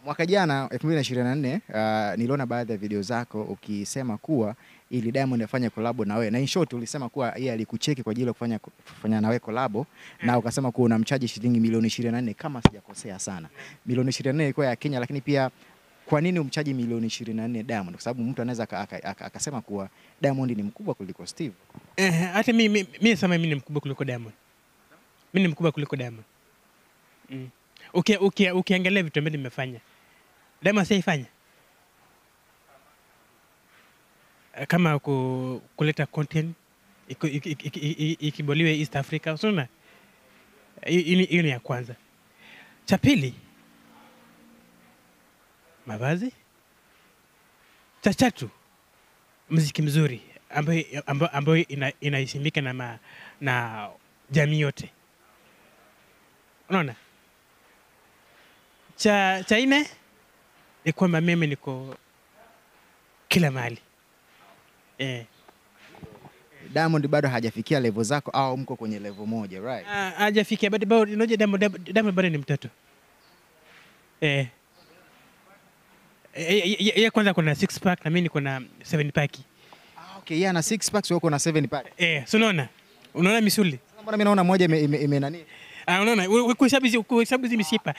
Mwaka jana 2024 niliona baadhi ya video zako ukisema kuwa ili Diamond afanye collab na wewe. Na in short ulisema kuwa yeye alikucheki kwa ajili ya kufanya na wewe collab na ukasema kuwa unamchaji shilingi milioni 24 kama sijakosea sana. Milioni 24 ilikuwa ya Kenya, lakini pia kwa nini umchaji milioni 24 Diamond? Kwa sababu mtu anaweza akasema kuwa Diamond ni mkubwa kuliko Steve. Hata mimi nasema mimi ni mkubwa kuliko Diamond. Mimi ni mkubwa kuliko Diamond. Ukiangalia vitu ambavyo nimefanya, Diamond siifanya. Kama kuleta content ikiboliwe East Africa, unaona? Hiyo ni ya kwanza. Cha pili, mavazi. Cha tatu, muziki mzuri ambayo inaheshimika na jamii yote. Unaona? Cha nne ni kwamba mimi niko kila mahali. Diamond bado hajafikia level zako au mko kwenye level moja, right? Hajafikia, bado unajua Diamond bado ni mtoto. Yeye kwanza kuna 6 pack na mimi niko na 7 pack. Okay, yeye ana 6 packs, wewe uko na 7 pack. So unaona misuli. Mbona mimi naona moja ime nani? Unaona, kuhesabu hizi mishipa.